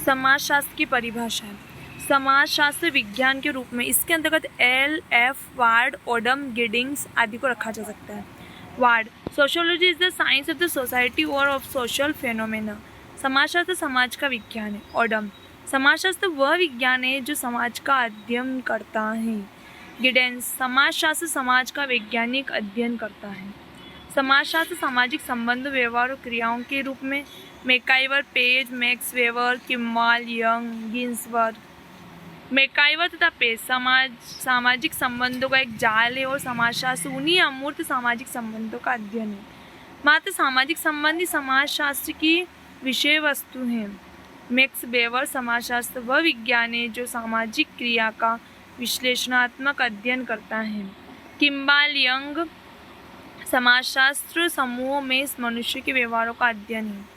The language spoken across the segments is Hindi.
समाजशास्त्र की परिभाषा है। समाजशास्त्र विज्ञान के रूप में इसके अंतर्गत L, F, ward, Odum, Giddings आदि को रखा जा सकता है। Ward, sociology is the science of the society और ऑफ सोशल फेनोमेना। समाजशास्त्र समाज का विज्ञान है। ओडम, समाजशास्त्र वह विज्ञान है जो समाज का अध्ययन करता है। गिडेंस, समाजशास्त्र समाज का वैज्ञानिक अध्ययन करता है। समाजशास्त्र सामाजिक संबंध, व्यवहार और क्रियाओं के रूप में MacIver, Page, Max Weber, Kimball, Young, Ginsberg. MacIver तथा पेज सामाजिक संबंधों का एक जाल है और समाजशास्त्र उन्हीं अमूर्त सामाजिक संबंधों का अध्ययन है। मात्र सामाजिक संबंधी समाजशास्त्र की विषय वस्तु हैं। मैक्स वेबर, समाजशास्त्र वह विज्ञान है जो सामाजिक क्रिया का विश्लेषणात्मक अध्ययन करता है। किम्बाल, यंग, समाजशास्त्र समूहों में मनुष्य के व्यवहारों का अध्ययन है।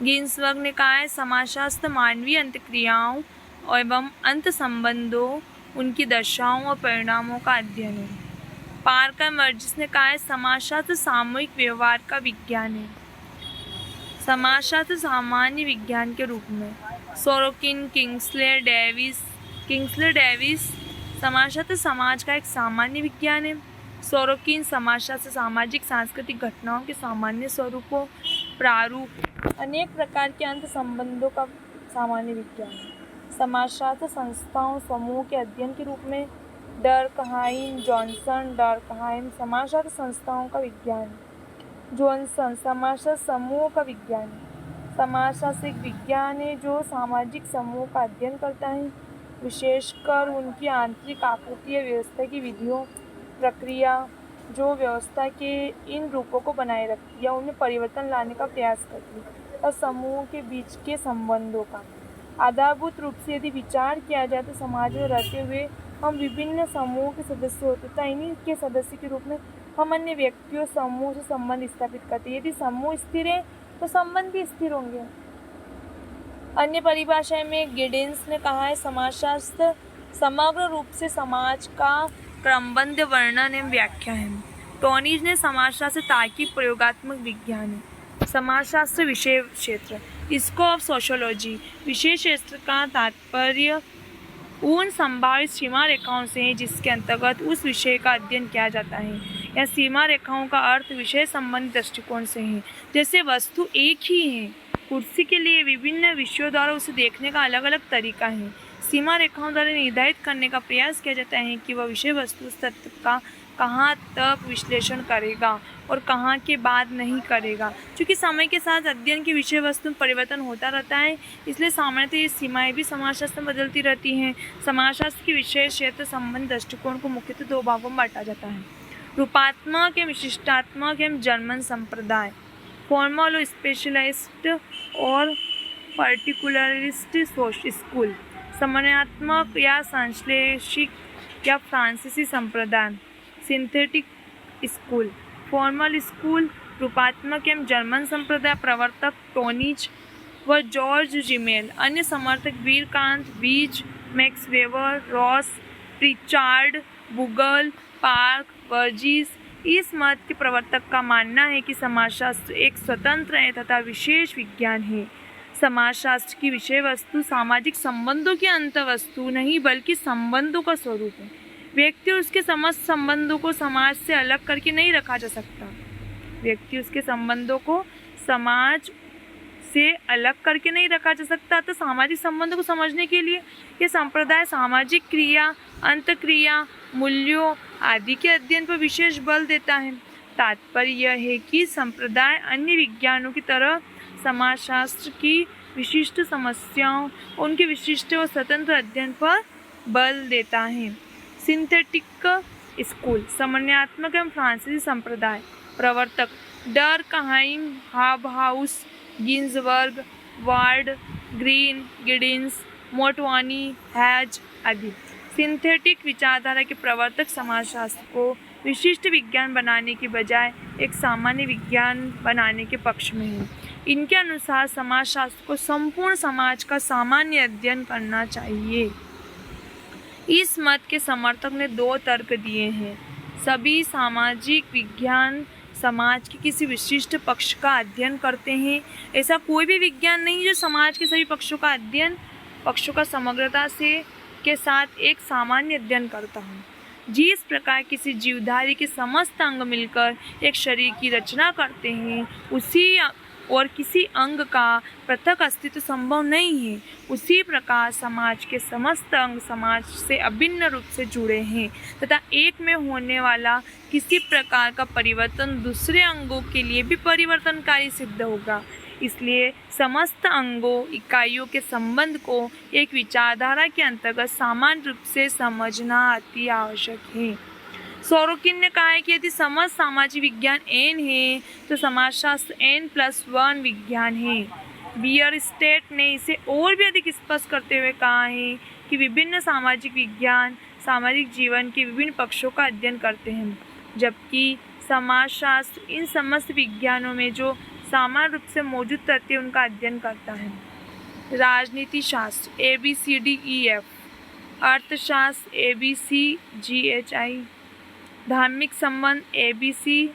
गिन्सबर्ग ने कहा है समाजशास्त्र मानवीय अंतःक्रियाओं एवं अंत संबंधों, उनकी दशाओं और परिणामों का अध्ययन है। पार्कर मर्जिस ने कहा है समाजशास्त्र सामूहिक व्यवहार का विज्ञान है। समाजशास्त्र सामान्य विज्ञान के रूप में सोरोकिन, किंग्सले डेविस, समाजशास्त्र समाज का एक सामान्य विज्ञान है। सोरोकिन, समाजशास्त्र सामाजिक सांस्कृतिक घटनाओं के सामान्य स्वरूपों, प्रारूप, अनेक प्रकार के अंत संबंधों का सामान्य विज्ञान है। समाजशास्त्र संस्थाओं समूह के अध्ययन के रूप में डर्कहाइम, जॉनसन, डर्कहाइम, समाजशास्त्र संस्थाओं का विज्ञान है। जॉनसन, समाजशास्त्र समूहों का विज्ञान है। समाजशास्त्र एक विज्ञान है जो सामाजिक समूह का अध्ययन करता है, विशेषकर उनकी आंतरिक आकृति या व्यवस्था की विधियों, प्रक्रिया जो व्यवस्था के इन रूपों को बनाए रखती है या उनमें परिवर्तन लाने का प्रयास करती है, और समूहों के बीच के संबंधों का। आधारभूत रूप से यदि विचार किया जाए तो समाज में रहते हुए हम विभिन्न समूहों के सदस्य होते तथा इन्हीं के सदस्य के रूप में हम अन्य व्यक्तियों समूह से संबंध स्थापित करते हैं। यदि समूह स्थिर है तो संबंध भी स्थिर होंगे। अन्य परिभाषा में गिडेंस ने कहा है समाजशास्त्र समग्र रूप से समाज का क्रमबद्ध वर्णन एवं व्याख्या है। टोनीज ने समाजशास्त्र तार्किक प्रयोगात्मक विज्ञान है। समाजशास्त्र विषय क्षेत्र, स्कोप ऑफ सोशियोलॉजी, विषय क्षेत्र का तात्पर्य उन संभावित सीमा रेखाओं से है जिसके अंतर्गत उस विषय का अध्ययन किया जाता है। या सीमा रेखाओं का अर्थ विषय संबंधी दृष्टिकोण से है। जैसे वस्तु एक ही है, कुर्सी के लिए विभिन्न विषयों द्वारा उसे देखने का अलग अलग तरीका है। सीमा रेखाओं द्वारा निर्धारित करने का प्रयास किया जाता है कि वह विषय वस्तु उस तत्व का कहाँ तक विश्लेषण करेगा और कहाँ के बाद नहीं करेगा। क्योंकि समय के साथ अध्ययन की विषय वस्तु में परिवर्तन होता रहता है, इसलिए सामान्यतः ये सीमाएं भी समाजशास्त्र में बदलती रहती हैं। समाजशास्त्र की विषय क्षेत्र संबंधी दृष्टिकोण को मुख्यतः दो भागों में बांटा जाता है: रूपात्मक एवं विशिष्टात्मक एवं जर्मन संप्रदाय, फॉर्मल और स्पेशलिस्ट और पर्टिकुलरिस्ट स्कूल, समन्वयात्मक या संश्लेषिक या फ्रांसीसी संप्रदाय, सिंथेटिक स्कूल, फॉर्मल स्कूल, रूपात्मक एवं जर्मन संप्रदाय। प्रवर्तक टोनीज व जॉर्ज जिमेल। अन्य समर्थक वीरकांत, बीज, Max Weber, Ross, Pritchard, Bougle, Park, Burgess. इस मत के प्रवर्तक का मानना है कि समाजशास्त्र एक स्वतंत्र है तथा विशेष विज्ञान है। समाजशास्त्र की विषय वस्तु सामाजिक संबंधों की अंतःवस्तु नहीं बल्कि संबंधों का स्वरूप है। व्यक्ति और उसके समस्त संबंधों को समाज से अलग करके नहीं रखा जा सकता। व्यक्ति उसके संबंधों को समाज से अलग करके नहीं रखा जा सकता। तो सामाजिक संबंधों को समझने के लिए यह संप्रदाय सामाजिक क्रिया, अंतःक्रिया, मूल्यों आदि के अध्ययन पर विशेष बल देता है। तात्पर्य यह है कि संप्रदाय अन्य विज्ञानों की तरह समाजशास्त्र की विशिष्ट समस्याओं, उनके विशिष्ट और स्वतंत्र अध्ययन पर बल देता है। सिंथेटिक स्कूल, समन्वयात्मक एवं फ्रांसीसी संप्रदाय। प्रवर्तक Durkheim, Hobhouse, Ginsberg, Ward, Green, Giddings, Motwani, Hayes आदि। सिंथेटिक विचारधारा के प्रवर्तक समाजशास्त्र को विशिष्ट विज्ञान बनाने के बजाय एक सामान्य विज्ञान बनाने के पक्ष में है। इनके अनुसार समाजशास्त्र को संपूर्ण समाज का सामान्य अध्ययन करना चाहिए। इस मत के समर्थक ने दो तर्क दिए हैं। सभी सामाजिक विज्ञान समाज के किसी विशिष्ट पक्ष का अध्ययन करते हैं। ऐसा कोई भी विज्ञान नहीं जो समाज के सभी पक्षों का अध्ययन पक्षों का समग्रता से के साथ एक सामान्य अध्ययन करता हूँ। जिस प्रकार किसी जीवधारी के समस्त अंग मिलकर एक शरीर की रचना करते हैं, उसी और किसी अंग का पृथक अस्तित्व संभव नहीं है, उसी प्रकार समाज के समस्त अंग समाज से अभिन्न रूप से जुड़े हैं तथा एक में होने वाला किसी प्रकार का परिवर्तन दूसरे अंगों के लिए भी परिवर्तनकारी सिद्ध होगा। इसलिए समस्त अंगों इकाइयों के संबंध को एक विचारधारा के अंतर्गत समान रूप से समझना अति आवश्यक है। सोरोकिन ने कहा है कि यदि समस्त सामाजिक विज्ञान n है तो समाजशास्त्र n+1 विज्ञान है। बियरस्टेट ने इसे और भी अधिक स्पष्ट करते हुए कहा है कि विभिन्न सामाजिक विज्ञान सामाजिक जीवन के विभिन्न पक्षों का अध्ययन करते हैं, जबकि समाजशास्त्र इन समस्त विज्ञानों में जो सामान्य रूप से मौजूद रहते हैं उनका अध्ययन करता है। राजनीति शास्त्र ABCDEF, अर्थशास्त्र ABCGHI, धार्मिक संबंध ABC,